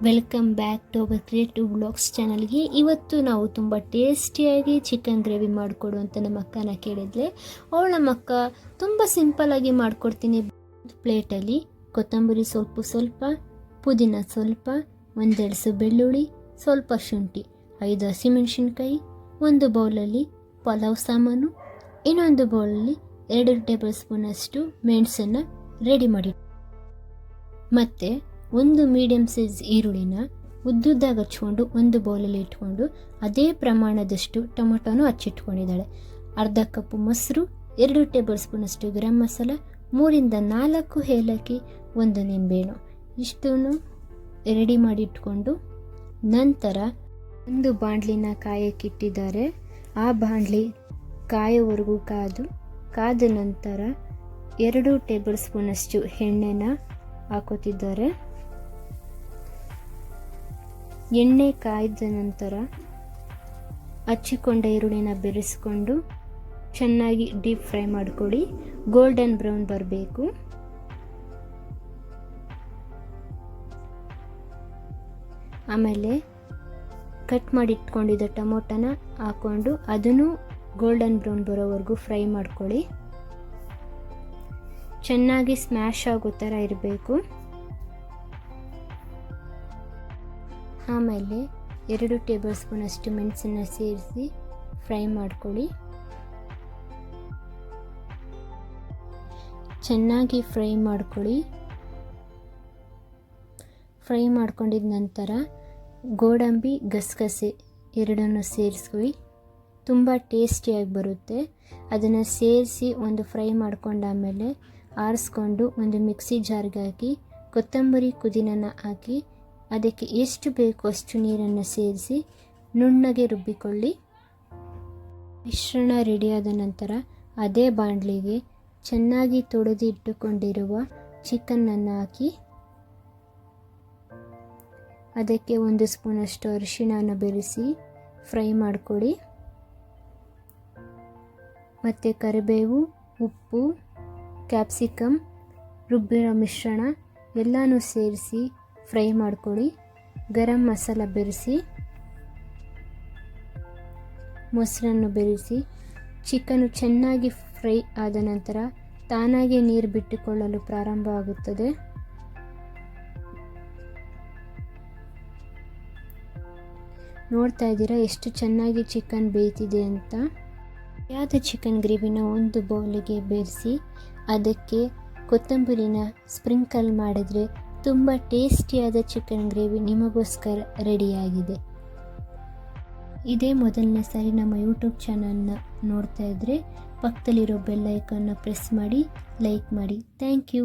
Welcome back to our creative blogs ಚಾನಲ್ಗೆ. ಇವತ್ತು ನಾವು ತುಂಬ ಟೇಸ್ಟಿಯಾಗಿ ಚಿಕನ್ ಗ್ರೇವಿ ಮಾಡಿಕೊಡು ಅಂತ ನಮ್ಮ ಅಕ್ಕನ ಕೇಳಿದ್ಲೆ. ಅವಳು ನಮ್ಮ ಅಕ್ಕ ತುಂಬ ಸಿಂಪಲ್ಲಾಗಿ ಮಾಡಿಕೊಡ್ತೀನಿ. ಪ್ಲೇಟಲ್ಲಿ ಕೊತ್ತಂಬರಿ ಸ್ವಲ್ಪ, ಪುದೀನ ಸ್ವಲ್ಪ, ಒಂದೆರಡು ಬೆಳ್ಳುಳ್ಳಿ, ಸ್ವಲ್ಪ ಶುಂಠಿ, 5 ಹಸಿಮೆಣಸಿನ್ಕಾಯಿ, ಒಂದು ಬೌಲಲ್ಲಿ ಪಲಾವ್ ಸಾಮಾನು, ಇನ್ನೊಂದು ಬೌಲಲ್ಲಿ 2 ಟೇಬಲ್ ಸ್ಪೂನಷ್ಟು ಮೆಣಸನ್ನು ರೆಡಿ ಮಾಡಿ. ಮತ್ತು ಒಂದು ಮೀಡಿಯಮ್ ಸೈಜ್ ಈರುಳ್ಳಿನ ಉದ್ದುದ್ದಾಗ ಹಚ್ಕೊಂಡು ಒಂದು ಬೌಲಲ್ಲಿ ಇಟ್ಕೊಂಡು ಅದೇ ಪ್ರಮಾಣದಷ್ಟು ಟೊಮೊಟೊನು ಹಚ್ಚಿಟ್ಕೊಂಡಿದ್ದಾಳೆ. ಅರ್ಧ ಕಪ್ಪು ಮೊಸರು, 2 ಟೇಬಲ್ ಸ್ಪೂನಷ್ಟು ಗರಂ ಮಸಾಲ, 3ರಿಂದ 4 ಏಲಕ್ಕಿ, 1 ನಿಂಬೆಹಣ್ಣು ಇಷ್ಟನ್ನು ರೆಡಿ ಮಾಡಿ ಇಟ್ಕೊಂಡು ನಂತರ ಒಂದು ಬಾಣಲಿನ ಕಾಯಕ್ಕಿಟ್ಟಿದ್ದಾರೆ. ಆ ಬಾಣಲಿ ಕಾಯೋವರೆಗೂ ಕಾದ ನಂತರ 2 ಟೇಬಲ್ ಸ್ಪೂನಷ್ಟು ಎಣ್ಣೆನ ಹಾಕೋತಿದ್ದಾರೆ. ಎಣ್ಣೆ ಕಾಯ್ದ ನಂತರ ಹಚ್ಚಿಕೊಂಡ ಈರುಳ್ಳಿನ ಬೆರೆಸ್ಕೊಂಡು ಚೆನ್ನಾಗಿ ಡೀಪ್ ಫ್ರೈ ಮಾಡ್ಕೊಳ್ಳಿ. ಗೋಲ್ಡನ್ ಬ್ರೌನ್ ಬರಬೇಕು. ಆಮೇಲೆ ಕಟ್ ಮಾಡಿ ಇಟ್ಕೊಂಡಿದ್ದ ಟೊಮೊಟೊನ ಹಾಕ್ಕೊಂಡು ಅದನ್ನು ಗೋಲ್ಡನ್ ಬ್ರೌನ್ ಬರೋವರೆಗೂ ಫ್ರೈ ಮಾಡ್ಕೊಳ್ಳಿ. ಚೆನ್ನಾಗಿ ಸ್ಮ್ಯಾಶ್ ಆಗೋ ಥರ ಇರಬೇಕು. ಆಮೇಲೆ 2 ಟೇಬಲ್ ಸ್ಪೂನಷ್ಟು ಮೆಣಸನ್ನು ಸೇರಿಸಿ ಫ್ರೈ ಮಾಡ್ಕೊಳ್ಳಿ. ಚೆನ್ನಾಗಿ ಫ್ರೈ ಮಾಡ್ಕೊಳ್ಳಿ. ಫ್ರೈ ಮಾಡ್ಕೊಂಡಿದ ನಂತರ ಗೋಡಂಬಿ, ಗಸಗಸೆ ಎರಡನ್ನು ಸೇರಿಸ್ಕೊಳ್ಳಿ. ತುಂಬ ಟೇಸ್ಟಿಯಾಗಿ ಬರುತ್ತೆ. ಅದನ್ನು ಸೇರಿಸಿ ಒಂದು ಫ್ರೈ ಮಾಡ್ಕೊಂಡಾಮೇಲೆ ಆರಿಸ್ಕೊಂಡು ಒಂದು ಮಿಕ್ಸಿ ಜಾರ್ಗೆ ಹಾಕಿ ಕೊತ್ತಂಬರಿ ಪುದೀನನ ಹಾಕಿ ಅದಕ್ಕೆ ಎಷ್ಟು ಬೇಕೋ ಅಷ್ಟು ನೀರನ್ನು ಸೇರಿಸಿ ನುಣ್ಣಗೆ ರುಬ್ಬಿಕೊಳ್ಳಿ. ಮಿಶ್ರಣ ರೆಡಿಯಾದ ನಂತರ ಅದೇ ಬಾಣಲಿಗೆ ಚೆನ್ನಾಗಿ ತೊಳೆದು ಇಟ್ಟುಕೊಂಡಿರುವ ಚಿಕನ್ನನ್ನು ಹಾಕಿ ಅದಕ್ಕೆ 1 ಸ್ಪೂನಷ್ಟು ಅರಿಶಿಣನ ಬೆರೆಸಿ ಫ್ರೈ ಮಾಡಿಕೊಡಿ. ಮತ್ತು ಕರಿಬೇವು, ಉಪ್ಪು, ಕ್ಯಾಪ್ಸಿಕಮ್, ರುಬ್ಬಿರೋ ಮಿಶ್ರಣ ಎಲ್ಲನೂ ಸೇರಿಸಿ ಫ್ರೈ ಮಾಡ್ಕೊಳ್ಳಿ. ಗರಂ ಮಸಾಲ ಬೆರೆಸಿ, ಮೊಸರನ್ನು ಬೆರೆಸಿ ಚಿಕನ್ನು ಚೆನ್ನಾಗಿ ಫ್ರೈ ಆದ ನಂತರ ತಾನಾಗೆ ನೀರು ಬಿಟ್ಟುಕೊಳ್ಳಲು ಪ್ರಾರಂಭ ಆಗುತ್ತದೆ. ನೋಡ್ತಾ ಇದ್ದೀರಾ ಎಷ್ಟು ಚೆನ್ನಾಗಿ ಚಿಕನ್ ಬೇಯ್ತಿದೆ ಅಂತ. ಯಾದ ಚಿಕನ್ ಗ್ರೇವಿನ ಒಂದು ಬೌಲಿಗೆ ಬೆರೆಸಿ ಅದಕ್ಕೆ ಕೊತ್ತಂಬರಿನ ಸ್ಪ್ರಿಂಕಲ್ ಮಾಡಿದರೆ ತುಂಬ ಟೇಸ್ಟಿಯಾದ ಚಿಕನ್ ಗ್ರೇವಿ ನಿಮಗೋಸ್ಕರ ರೆಡಿಯಾಗಿದೆ. ಇದೇ ಮೊದಲನೇ ಸಾರಿ ನಮ್ಮ ಯೂಟ್ಯೂಬ್ ಚಾನಲ್ನ ನೋಡ್ತಾ ಇದ್ದರೆ ಪಕ್ಕದಲ್ಲಿರೋ ಬೆಲ್ ಐಕಾನ್ನ ಪ್ರೆಸ್ ಮಾಡಿ, ಲೈಕ್ ಮಾಡಿ. Thank you.